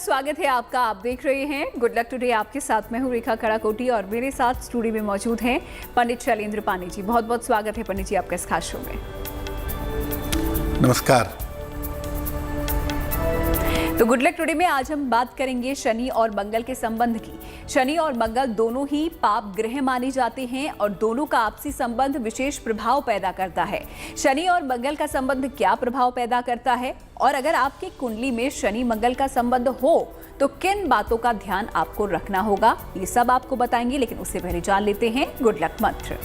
स्वागत है आपका। आप देख रहे हैं गुड लक टुडे। आपके साथ मैं हूं रेखा खड़ाकोटी और मेरे साथ स्टूडियो में मौजूद हैं पंडित शैलेंद्र पानी जी। बहुत बहुत स्वागत है पंडित जी आपका इस खास शो में। नमस्कार। तो गुड लक टुडे में आज हम बात करेंगे शनि और मंगल के संबंध की। शनि और मंगल दोनों ही पाप ग्रह माने जाते हैं और दोनों का आपसी संबंध विशेष प्रभाव पैदा करता है। शनि और मंगल का संबंध क्या प्रभाव पैदा करता है और अगर आपकी कुंडली में शनि मंगल का संबंध हो तो किन बातों का ध्यान आपको रखना होगा, ये सब आपको बताएंगे। लेकिन उससे पहले जान लेते हैं गुड लक मंत्र।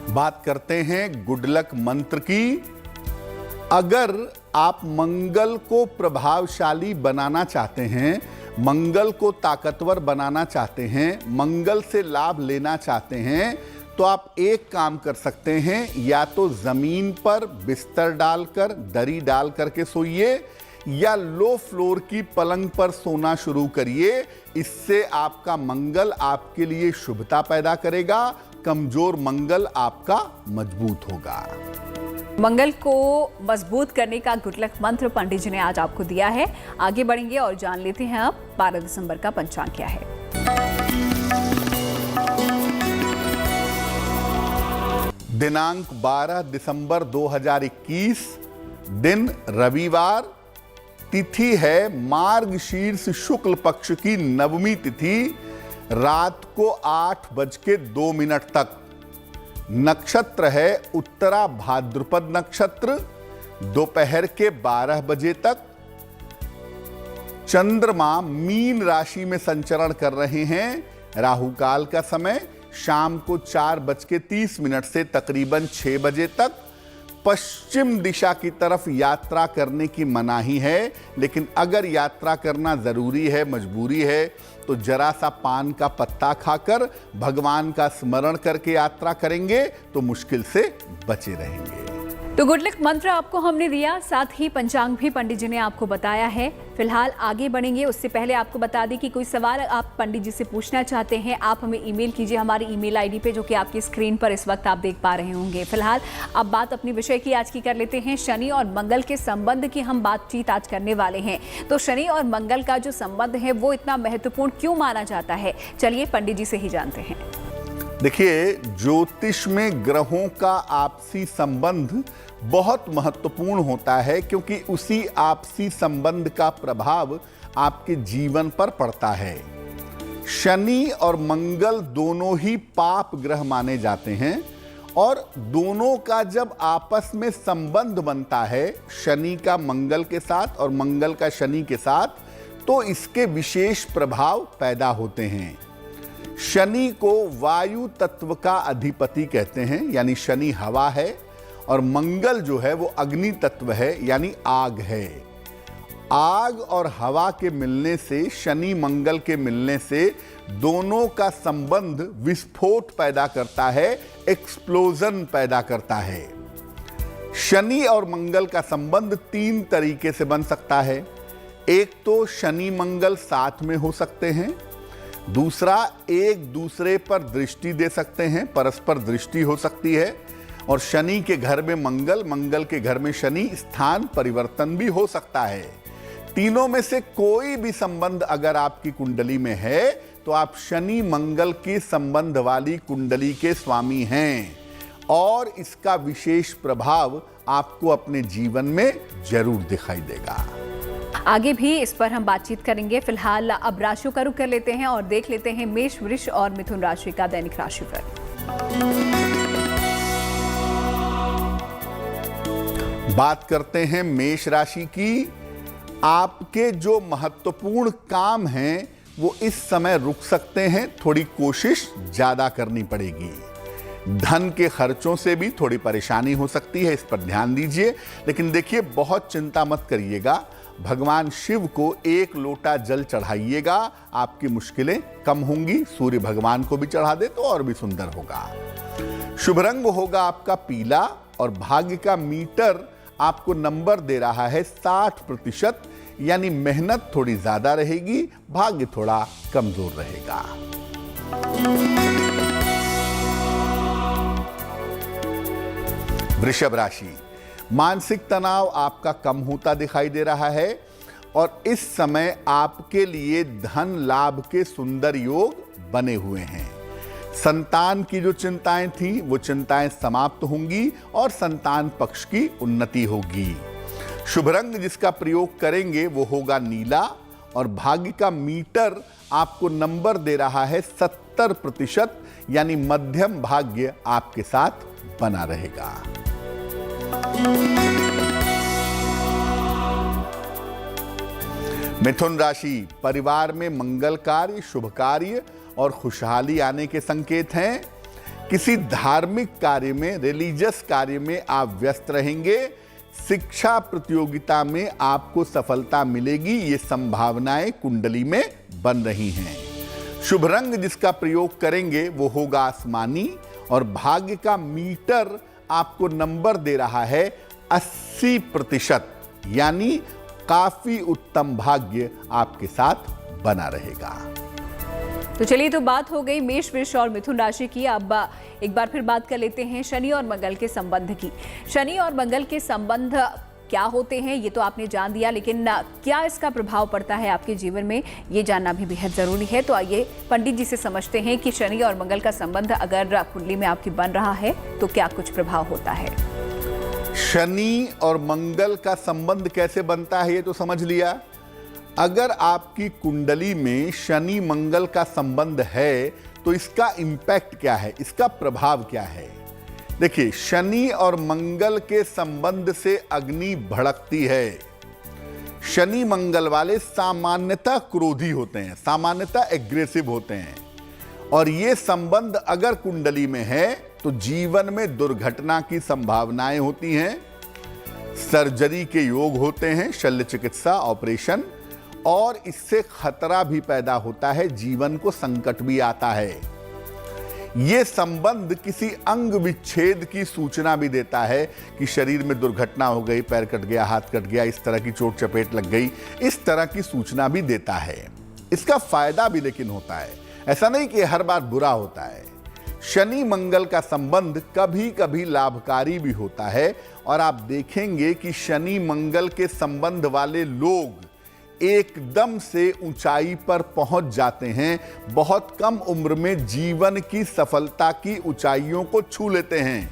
बात करते हैं गुड लक मंत्र की। अगर आप मंगल को प्रभावशाली बनाना चाहते हैं, मंगल को ताकतवर बनाना चाहते हैं, मंगल से लाभ लेना चाहते हैं, तो आप एक काम कर सकते हैं। या तो जमीन पर बिस्तर डालकर, दरी डाल करके सोइए या लो फ्लोर की पलंग पर सोना शुरू करिए। इससे आपका मंगल आपके लिए शुभता पैदा करेगा, कमजोर मंगल आपका मजबूत होगा। मंगल को मजबूत करने का गुड लक मंत्र पंडित जी ने आज आपको दिया है। आगे बढ़ेंगे और जान लेते हैं अब 12 दिसंबर का पंचांग क्या है। दिनांक 12 दिसंबर 2021, दिन रविवार, तिथि है मार्गशीर्ष शुक्ल पक्ष की नवमी तिथि, रात को 8:02 तक। नक्षत्र है उत्तरा भाद्रपद नक्षत्र, दोपहर के 12 बजे तक। चंद्रमा मीन राशि में संचरण कर रहे हैं। राहु काल का समय शाम को 4:30 से तकरीबन 6 बजे तक। पश्चिम दिशा की तरफ यात्रा करने की मनाही है, लेकिन अगर यात्रा करना जरूरी है, मजबूरी है, तो जरा सा पान का पत्ता खाकर भगवान का स्मरण करके यात्रा करेंगे तो मुश्किल से बचे रहेंगे। तो गुड लक मंत्र आपको हमने दिया, साथ ही पंचांग भी पंडित जी ने आपको बताया है। फिलहाल आगे बढ़ेंगे उससे पहले आपको बता दें कि कोई सवाल आप पंडित जी से पूछना चाहते हैं, आप हमें ईमेल कीजिए हमारी ईमेल आईडी पे, जो कि आपकी स्क्रीन पर इस वक्त आप देख पा रहे होंगे। फिलहाल अब बात अपनी विषय की आज की कर लेते हैं। शनि और मंगल के संबंध की हम बातचीत आज करने वाले हैं। तो शनि और मंगल का जो संबंध है वो इतना महत्वपूर्ण क्यों माना जाता है, चलिए पंडित जी से ही जानते हैं। देखिए, ज्योतिष में ग्रहों का आपसी संबंध बहुत महत्वपूर्ण होता है, क्योंकि उसी आपसी संबंध का प्रभाव आपके जीवन पर पड़ता है। शनि और मंगल दोनों ही पाप ग्रह माने जाते हैं और दोनों का जब आपस में संबंध बनता है, शनि का मंगल के साथ और मंगल का शनि के साथ, तो इसके विशेष प्रभाव पैदा होते हैं। शनि को वायु तत्व का अधिपति कहते हैं, यानी शनि हवा है, और मंगल जो है वो अग्नि तत्व है, यानी आग है। आग और हवा के मिलने से, शनि मंगल के मिलने से दोनों का संबंध विस्फोट पैदा करता है, एक्सप्लोजन पैदा करता है। शनि और मंगल का संबंध 3 तरीके से बन सकता है। एक तो शनि मंगल साथ में हो सकते हैं, दूसरा एक दूसरे पर दृष्टि दे सकते हैं, परस्पर दृष्टि हो सकती है, और शनि के घर में मंगल, मंगल के घर में शनि, स्थान परिवर्तन भी हो सकता है। तीनों में से कोई भी संबंध अगर आपकी कुंडली में है तो आप शनि मंगल के संबंध वाली कुंडली के स्वामी हैं, और इसका विशेष प्रभाव आपको अपने जीवन में जरूर दिखाई देगा। आगे भी इस पर हम बातचीत करेंगे। फिलहाल अब राशियों का रुख कर लेते हैं और देख लेते हैं मेष, वृष और मिथुन राशि का दैनिक राशिफल। बात करते हैं मेष राशि की। आपके जो महत्वपूर्ण काम हैं वो इस समय रुक सकते हैं, थोड़ी कोशिश ज्यादा करनी पड़ेगी। धन के खर्चों से भी थोड़ी परेशानी हो सकती है, इस पर ध्यान दीजिए। लेकिन देखिए, बहुत चिंता मत करिएगा, भगवान शिव को 1 लोटा जल चढ़ाइएगा, आपकी मुश्किलें कम होंगी। सूर्य भगवान को भी चढ़ा दे तो और भी सुंदर होगा। शुभ रंग होगा आपका पीला, और भाग्य का मीटर आपको नंबर दे रहा है 60%, यानी मेहनत थोड़ी ज्यादा रहेगी, भाग्य थोड़ा कमजोर रहेगा। वृषभ राशि, मानसिक तनाव आपका कम होता दिखाई दे रहा है और इस समय आपके लिए धन लाभ के सुंदर योग बने हुए हैं। संतान की जो चिंताएं थी वो चिंताएं समाप्त होंगी और संतान पक्ष की उन्नति होगी। शुभ रंग जिसका प्रयोग करेंगे वो होगा नीला और भाग्य का मीटर आपको नंबर दे रहा है 70%, यानी मध्यम भाग्य आपके साथ बना रहेगा। मिथुन राशि, परिवार में मंगल कार्य, शुभ कार्य और खुशहाली आने के संकेत हैं। किसी धार्मिक कार्य में, रिलीजियस कार्य में आप व्यस्त रहेंगे। शिक्षा प्रतियोगिता में आपको सफलता मिलेगी, ये संभावनाएं कुंडली में बन रही हैं। शुभ रंग जिसका प्रयोग करेंगे वो होगा आसमानी और भाग्य का मीटर आपको नंबर दे रहा है 80%, यानी काफी उत्तम भाग्य आपके साथ बना रहेगा। तो चलिए, तो बात हो गई मेष, वृष और मिथुन राशि की। अब एक बार फिर बात कर लेते हैं शनि और मंगल के संबंध की। शनि और मंगल के संबंध क्या होते हैं ये तो आपने जान दिया, लेकिन क्या इसका प्रभाव पड़ता है आपके जीवन में, ये जानना भी बेहद जरूरी है। तो आइए पंडित जी से समझते हैं कि शनि और मंगल का संबंध अगर कुंडली में आपकी बन रहा है तो क्या कुछ प्रभाव होता है। शनि और मंगल का संबंध कैसे बनता है ये तो समझ लिया। अगर आपकी कुंडली में शनि मंगल का संबंध है तो इसका इंपैक्ट क्या है, इसका प्रभाव क्या है। देखिए, शनि और मंगल के संबंध से अग्नि भड़कती है। शनि मंगल वाले सामान्यतः क्रोधी होते हैं, सामान्यतः एग्रेसिव होते हैं, और ये संबंध अगर कुंडली में है तो जीवन में दुर्घटना की संभावनाएं होती हैं, सर्जरी के योग होते हैं, शल्य चिकित्सा, ऑपरेशन, और इससे खतरा भी पैदा होता है, जीवन को संकट भी आता है। यह संबंध किसी अंग विच्छेद की सूचना भी देता है कि शरीर में दुर्घटना हो गई, पैर कट गया, हाथ कट गया, इस तरह की चोट चपेट लग गई, इस तरह की सूचना भी देता है। इसका फायदा भी लेकिन होता है, ऐसा नहीं कि हर बार बुरा होता है। शनि मंगल का संबंध कभी कभी लाभकारी भी होता है, और आप देखेंगे कि शनि मंगल के संबंध वाले लोग एकदम से ऊंचाई पर पहुंच जाते हैं, बहुत कम उम्र में जीवन की सफलता की ऊंचाइयों को छू लेते हैं।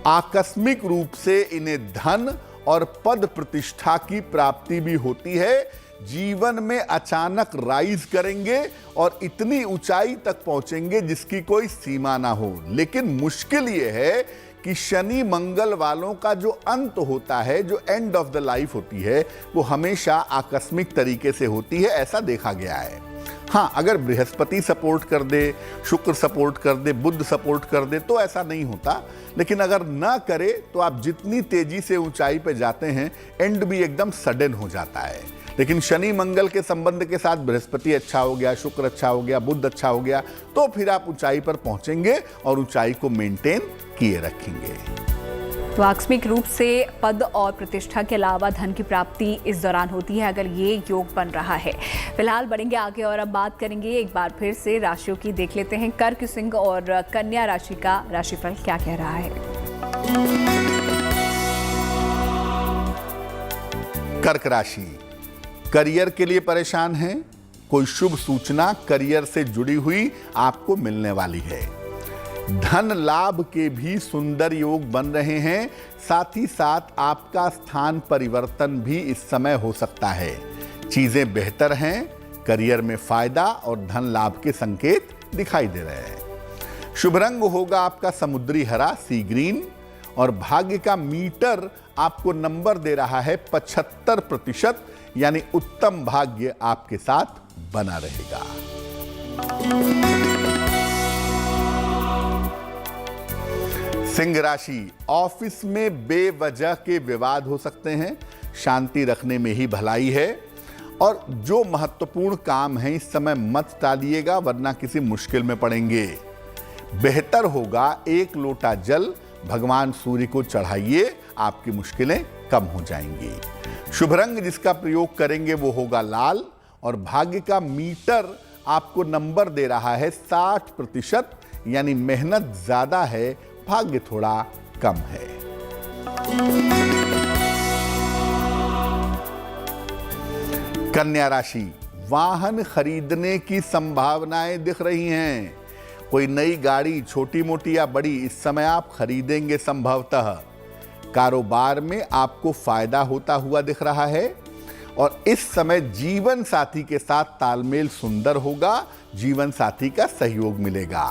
आकस्मिक रूप से इन्हें धन और पद प्रतिष्ठा की प्राप्ति भी होती है। जीवन में अचानक राइज करेंगे और इतनी ऊंचाई तक पहुंचेंगे जिसकी कोई सीमा ना हो। लेकिन मुश्किल यह है कि शनि मंगल वालों का जो अंत होता है, जो एंड ऑफ द लाइफ होती है, वो हमेशा आकस्मिक तरीके से होती है, ऐसा देखा गया है। हाँ, अगर बृहस्पति सपोर्ट कर दे, शुक्र सपोर्ट कर दे, बुध सपोर्ट कर दे तो ऐसा नहीं होता, लेकिन अगर ना करे तो आप जितनी तेजी से ऊंचाई पे जाते हैं, एंड भी एकदम सडन हो जाता है। लेकिन शनि मंगल के संबंध के साथ बृहस्पति अच्छा हो गया, शुक्र अच्छा हो गया, बुध अच्छा हो गया, तो फिर आप ऊंचाई पर पहुंचेंगे और ऊंचाई को मेंटेन किए रखेंगे। तो आकस्मिक रूप से पद और प्रतिष्ठा के अलावा धन की प्राप्ति इस दौरान होती है अगर ये योग बन रहा है। फिलहाल बढ़ेंगे आगे और अब बात करेंगे एक बार फिर से राशियों की। देख लेते हैं कर्क, सिंह और कन्या राशि का राशिफल क्या कह रहा है। कर्क राशि, करियर के लिए परेशान हैं। कोई शुभ सूचना करियर से जुड़ी हुई आपको मिलने वाली है। धन लाभ के भी सुंदर योग बन रहे हैं। साथ ही साथ आपका स्थान परिवर्तन भी इस समय हो सकता है। चीजें बेहतर हैं, करियर में फायदा और धन लाभ के संकेत दिखाई दे रहे हैं। शुभ रंग होगा आपका समुद्री हरा, सी ग्रीन, और भाग्य का मीटर आपको नंबर दे रहा है 75%, यानी उत्तम भाग्य आपके साथ बना रहेगा। सिंह राशि, ऑफिस में बेवजह के विवाद हो सकते हैं, शांति रखने में ही भलाई है, और जो महत्वपूर्ण काम है इस समय मत टालिएगा वरना किसी मुश्किल में पड़ेंगे। बेहतर होगा एक लोटा जल भगवान सूर्य को चढ़ाइए, आपकी मुश्किलें कम हो जाएंगी। शुभ रंग जिसका प्रयोग करेंगे वो होगा लाल, और भाग्य का मीटर आपको नंबर दे रहा है 60%, यानी मेहनत ज्यादा है, भाग्य थोड़ा कम है। कन्या राशि, वाहन खरीदने की संभावनाएं दिख रही हैं। कोई नई गाड़ी, छोटी मोटी या बड़ी, इस समय आप खरीदेंगे संभवतः। कारोबार में आपको फायदा होता हुआ दिख रहा है और इस समय जीवन साथी के साथ तालमेल सुंदर होगा, जीवन साथी का सहयोग मिलेगा।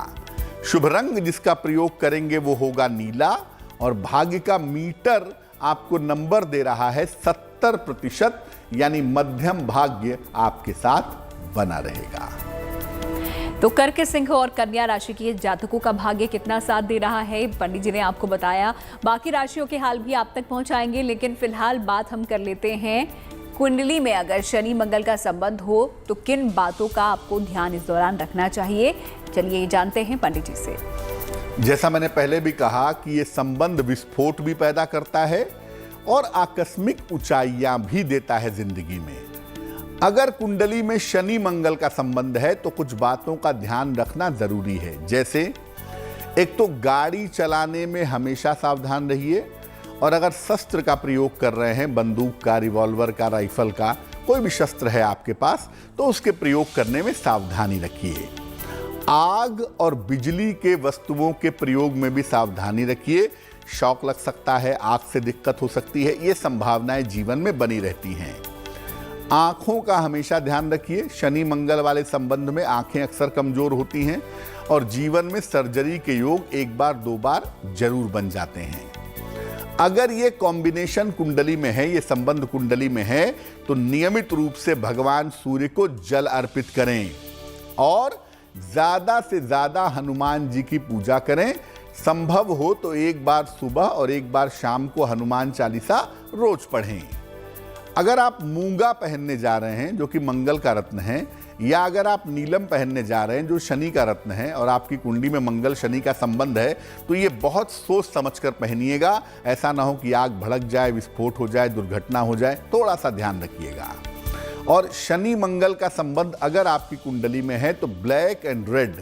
शुभ रंग जिसका प्रयोग करेंगे वो होगा नीला और भाग्य का मीटर आपको नंबर दे रहा है 70%, यानी मध्यम भाग्य आपके साथ बना रहेगा। तो कर्क, सिंह और कन्या राशि के जातकों का भाग्य कितना साथ दे रहा है पंडित जी ने आपको बताया। बाकी राशियों के हाल भी आप तक पहुंचाएंगे, लेकिन फिलहाल बात हम कर लेते हैं कुंडली में अगर शनि मंगल का संबंध हो तो किन बातों का आपको ध्यान इस दौरान रखना चाहिए। चलिए जानते हैं पंडित जी से। जैसा मैंने पहले भी कहा कि ये संबंध विस्फोट भी पैदा करता है और आकस्मिक ऊंचाइयां भी देता है जिंदगी में। अगर कुंडली में शनि मंगल का संबंध है तो कुछ बातों का ध्यान रखना जरूरी है। जैसे एक तो गाड़ी चलाने में हमेशा सावधान रहिए और अगर शस्त्र का प्रयोग कर रहे हैं, बंदूक का, रिवॉल्वर का, राइफल का, कोई भी शस्त्र है आपके पास तो उसके प्रयोग करने में सावधानी रखिए। आग और बिजली के वस्तुओं के प्रयोग में भी सावधानी रखिए। शॉक लग सकता है, आग से दिक्कत हो सकती है, ये संभावनाएं जीवन में बनी रहती हैं। आंखों का हमेशा ध्यान रखिए। शनि मंगल वाले संबंध में आंखें अक्सर कमजोर होती हैं और जीवन में सर्जरी के योग एक बार दो बार जरूर बन जाते हैं। अगर ये कॉम्बिनेशन कुंडली में है, ये संबंध कुंडली में है, तो नियमित रूप से भगवान सूर्य को जल अर्पित करें और ज्यादा से ज्यादा हनुमान जी की पूजा करें। संभव हो तो एक बार सुबह और एक बार शाम को हनुमान चालीसा रोज पढ़ें। अगर आप मूंगा पहनने जा रहे हैं जो कि मंगल का रत्न है, या अगर आप नीलम पहनने जा रहे हैं जो शनि का रत्न है और आपकी कुंडली में मंगल शनि का संबंध है, तो ये बहुत सोच समझकर पहनिएगा। ऐसा ना हो कि आग भड़क जाए, विस्फोट हो जाए, दुर्घटना हो जाए, थोड़ा सा ध्यान रखिएगा। और शनि मंगल का संबंध अगर आपकी कुंडली में है तो ब्लैक एंड रेड,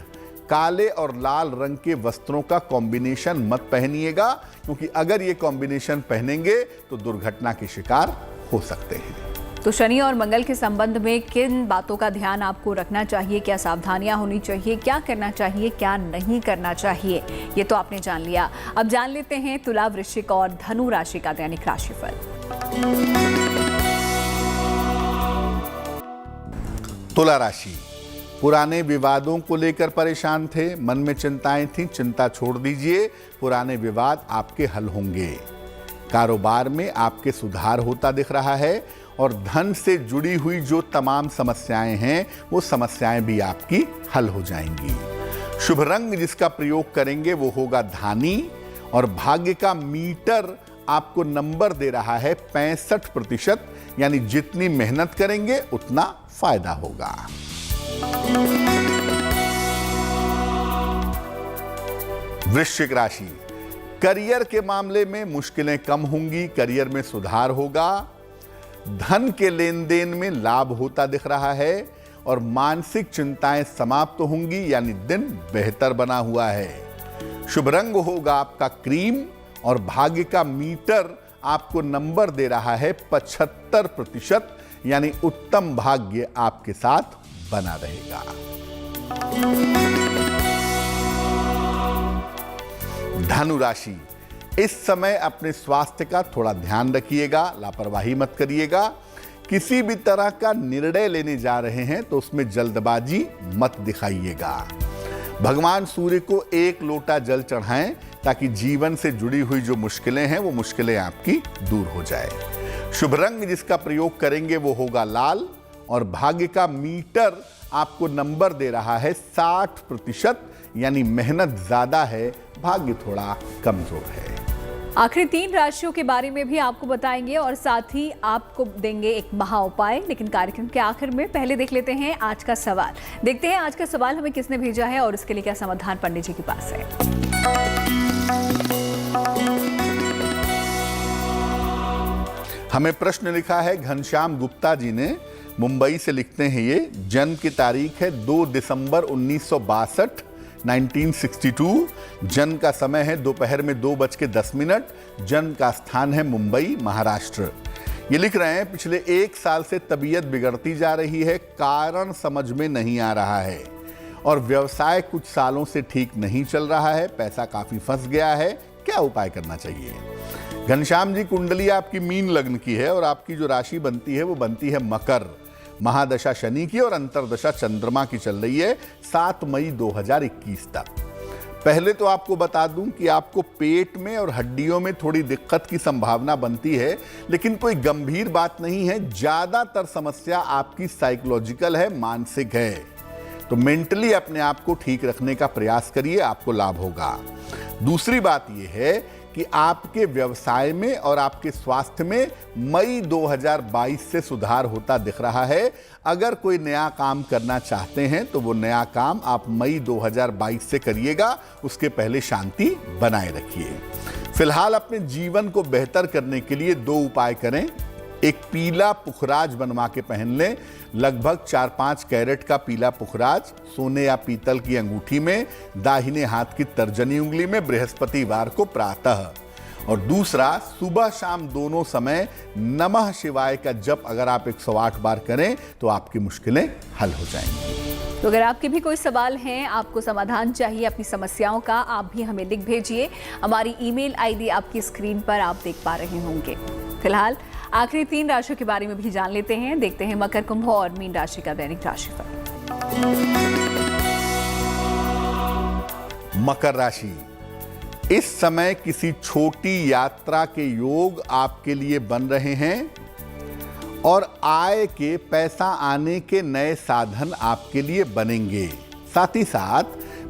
काले और लाल रंग के वस्त्रों का कॉम्बिनेशन मत पहनिएगा, क्योंकि अगर ये कॉम्बिनेशन पहनेंगे तो दुर्घटना के शिकार हो सकते हैं। तो शनि और मंगल के संबंध में किन बातों का ध्यान आपको रखना चाहिए, क्या सावधानियां होनी चाहिए, क्या करना चाहिए, क्या नहीं करना चाहिए, ये तो आपने जान लिया। अब जान लेते हैं तुला, वृश्चिक और धनु राशि का दैनिक राशिफल। तुला राशि, पुराने विवादों को लेकर परेशान थे, मन में चिंताएं थीं, चिंता छोड़ दीजिए, पुराने विवाद आपके हल होंगे। कारोबार में आपके सुधार होता दिख रहा है और धन से जुड़ी हुई जो तमाम समस्याएं हैं वो समस्याएं भी आपकी हल हो जाएंगी। शुभ रंग जिसका प्रयोग करेंगे वो होगा धानी और भाग्य का मीटर आपको नंबर दे रहा है 65%, यानी जितनी मेहनत करेंगे उतना फायदा होगा। वृश्चिक राशि, करियर के मामले में मुश्किलें कम होंगी, करियर में सुधार होगा। धन के लेन देन में लाभ होता दिख रहा है और मानसिक चिंताएं समाप्त होंगी, यानी दिन बेहतर बना हुआ है। शुभ रंग होगा आपका क्रीम और भाग्य का मीटर आपको नंबर दे रहा है 75%, यानी उत्तम भाग्य आपके साथ बना रहेगा। धनु राशि, इस समय अपने स्वास्थ्य का थोड़ा ध्यान रखिएगा, लापरवाही मत करिएगा। किसी भी तरह का निर्णय लेने जा रहे हैं तो उसमें जल्दबाजी मत दिखाइएगा। भगवान सूर्य को एक लोटा जल चढ़ाएं ताकि जीवन से जुड़ी हुई जो मुश्किलें हैं वो मुश्किलें आपकी दूर हो जाए। शुभ रंग जिसका प्रयोग करेंगे वो होगा लाल और भाग्य का मीटर आपको नंबर दे रहा है 60%, यानी मेहनत ज्यादा है, भाग्य थोड़ा कमजोर है। आखिरी 3 राशियों के बारे में भी आपको बताएंगे और साथ ही आपको देंगे एक महा उपाय, लेकिन कार्यक्रम के आखिर में पहले देख लेते हैं आज का सवाल। देखते हैं आज का सवाल हमें किसने भेजा है और इसके लिए क्या समाधान पंडित जी के पास है। हमें प्रश्न लिखा है घनश्याम गुप्ता जी ने, मुंबई से लिखते हैं ये। जन्म की तारीख है 2 दिसंबर 1962, 1962, जन्म का समय है दोपहर में 2:10, जन्म का स्थान है मुंबई, महाराष्ट्र। ये लिख रहे हैं पिछले 1 साल से तबीयत बिगड़ती जा रही है, कारण समझ में नहीं आ रहा है और व्यवसाय कुछ सालों से ठीक नहीं चल रहा है, पैसा काफी फंस गया है, क्या उपाय करना चाहिए? घनश्याम जी, कुंडली आपकी मीन लग्न की है और आपकी जो राशि बनती है वो बनती है मकर। महादशा शनि की और अंतरदशा चंद्रमा की चल रही है 7 मई 2021 तक। पहले तो आपको बता दूं कि आपको पेट में और हड्डियों में थोड़ी दिक्कत की संभावना बनती है, लेकिन कोई गंभीर बात नहीं है। ज्यादातर समस्या आपकी साइकोलॉजिकल है, मानसिक है। तो मेंटली अपने आप को ठीक रखने का प्रयास करिए, आपको लाभ होगा। दूसरी बात यह है कि आपके व्यवसाय में और आपके स्वास्थ्य में मई 2022 से सुधार होता दिख रहा है। अगर कोई नया काम करना चाहते हैं तो वो नया काम आप मई 2022 से करिएगा, उसके पहले शांति बनाए रखिए। फिलहाल अपने जीवन को बेहतर करने के लिए 2 उपाय करें। एक पीला पुखराज बनवा के पहन लें, लगभग 4-5 कैरेट का पीला पुखराज सोने या पीतल की अंगूठी में, दाहिने हाथ की तर्जनी उंगली में, बृहस्पतिवार को प्रातः। और दूसरा, सुबह शाम दोनों समय नमः शिवाय का जप अगर आप 108 बार करें तो आपकी मुश्किलें हल हो जाएंगी। तो अगर आपके भी कोई सवाल हैं, आपको समाधान चाहिए अपनी समस्याओं का, आप भी हमें लिख भेजिए। हमारी ईमेल आईडी आपकी स्क्रीन पर आप देख पा रहे होंगे। फिलहाल आखिरी 3 राशियों के बारे में भी जान लेते हैं। देखते हैं मकर, कुंभ और मीन राशि का दैनिक राशिफल। मकर राशि, इस समय किसी छोटी यात्रा के योग आपके लिए बन रहे हैं और आय के, पैसा आने के नए साधन आपके लिए बनेंगे। साथ ही साथ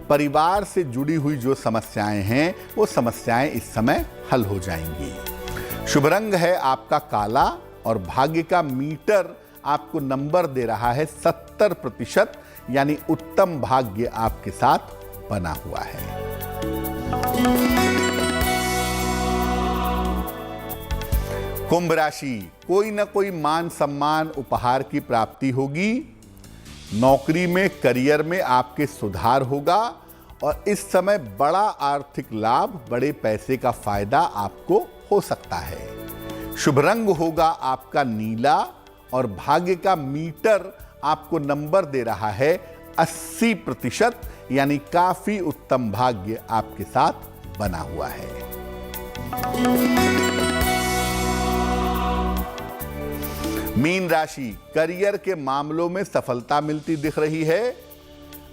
परिवार से जुड़ी हुई जो समस्याएं हैं वो समस्याएं इस समय हल हो जाएंगी। शुभ रंग है आपका काला और भाग्य का मीटर आपको नंबर दे रहा है 70%, यानी उत्तम भाग्य आपके साथ बना हुआ है। कुंभ राशि, कोई ना कोई मान सम्मान उपहार की प्राप्ति होगी। नौकरी में, करियर में आपके सुधार होगा और इस समय बड़ा आर्थिक लाभ, बड़े पैसे का फायदा आपको हो सकता है। शुभ रंग होगा आपका नीला और भाग्य का मीटर आपको नंबर दे रहा है 80%, यानी काफी उत्तम भाग्य आपके साथ बना हुआ है। मीन राशि, करियर के मामलों में सफलता मिलती दिख रही है।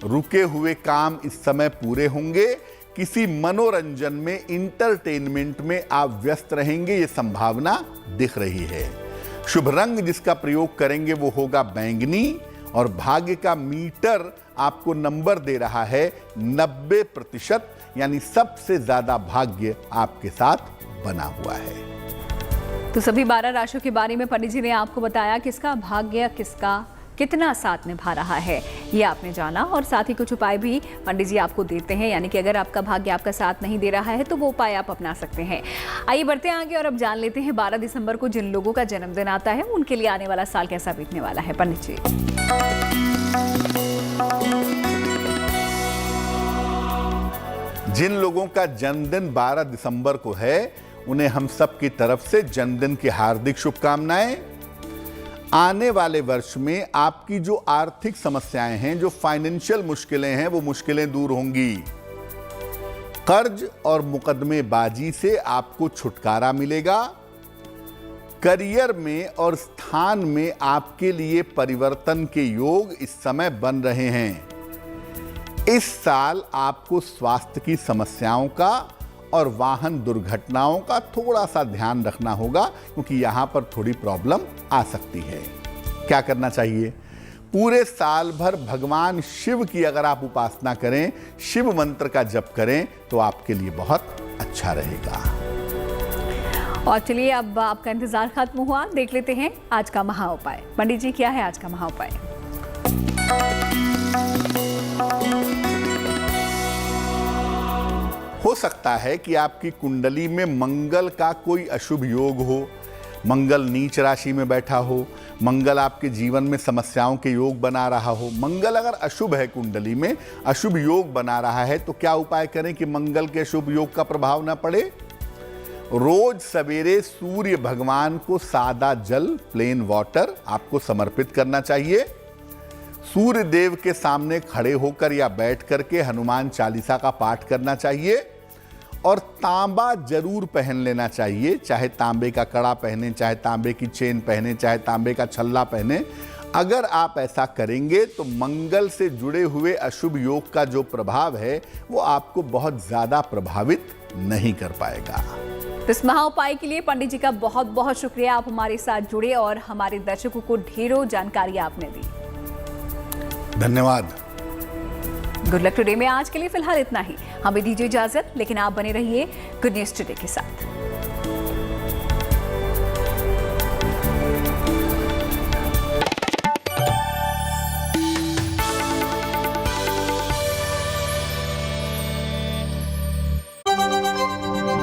रुके हुए काम इस समय पूरे होंगे। किसी मनोरंजन में, इंटरटेनमेंट में आप व्यस्त रहेंगे, ये संभावना दिख रही है। शुभ रंग जिसका प्रयोग करेंगे वो होगा बैंगनी और भाग्य का मीटर आपको नंबर दे रहा है 90%, यानी सबसे ज्यादा भाग्य आपके साथ बना हुआ है। तो सभी 12 राशियों के बारे में पंडित जी ने आपको बताया किसका भाग्य किसका कितना साथ निभा रहा है, ये आपने जाना। और साथ ही कुछ उपाय भी पंडित जी आपको देते हैं, यानी कि अगर आपका भाग्य आपका साथ नहीं दे रहा है तो वो उपाय आप अपना सकते हैं। आइए बढ़ते हैं आगे और अब जान लेते हैं 12 दिसंबर को जिन लोगों का जन्मदिन आता है उनके लिए आने वाला साल कैसा बीतने वाला है। पंडित जी, जिन लोगों का जन्मदिन 12 दिसंबर को है उन्हें हम सब की तरफ से जन्मदिन की हार्दिक शुभकामनाएं। आने वाले वर्ष में आपकी जो आर्थिक समस्याएं हैं, जो फाइनेंशियल मुश्किलें हैं, वो मुश्किलें दूर होंगी। कर्ज और मुकदमेबाजी से आपको छुटकारा मिलेगा। करियर में और स्थान में आपके लिए परिवर्तन के योग इस समय बन रहे हैं। इस साल आपको स्वास्थ्य की समस्याओं का और वाहन दुर्घटनाओं का थोड़ा सा ध्यान रखना होगा, क्योंकि यहां पर थोड़ी प्रॉब्लम आ सकती है। क्या करना चाहिए? पूरे साल भर भगवान शिव की अगर आप उपासना करें, शिव मंत्र का जप करें तो आपके लिए बहुत अच्छा रहेगा। और चलिए अब आपका इंतजार खत्म हुआ, देख लेते हैं आज का महा उपाय। पंडित जी, क्या है आज का महा उपाय? हो सकता है कि आपकी कुंडली में मंगल का कोई अशुभ योग हो, मंगल नीच राशि में बैठा हो, मंगल आपके जीवन में समस्याओं के योग बना रहा हो, मंगल अगर अशुभ है कुंडली में, अशुभ योग बना रहा है, तो क्या उपाय करें कि मंगल के शुभ योग का प्रभाव ना पड़े? रोज सवेरे सूर्य भगवान को सादा जल, प्लेन वाटर आपको समर्पित करना चाहिए। सूर्य देव के सामने खड़े होकर या बैठ करके हनुमान चालीसा का पाठ करना चाहिए और तांबा जरूर पहन लेना चाहिए, चाहे तांबे का कड़ा पहने, चाहे तांबे की चेन पहने, चाहे तांबे का छल्ला पहने। अगर आप ऐसा करेंगे तो मंगल से जुड़े हुए अशुभ योग का जो प्रभाव है वो आपको बहुत ज्यादा प्रभावित नहीं कर पाएगा। तो इस महा उपाय के लिए पंडित जी का बहुत बहुत शुक्रिया, आप हमारे साथ जुड़े और हमारे दर्शकों को ढेरों जानकारी आपने दी। धन्यवाद। गुड लक टुडे में आज के लिए फिलहाल इतना ही। हमें दीजिए इजाजत, लेकिन आप बने रहिए गुड न्यूज टुडे के साथ।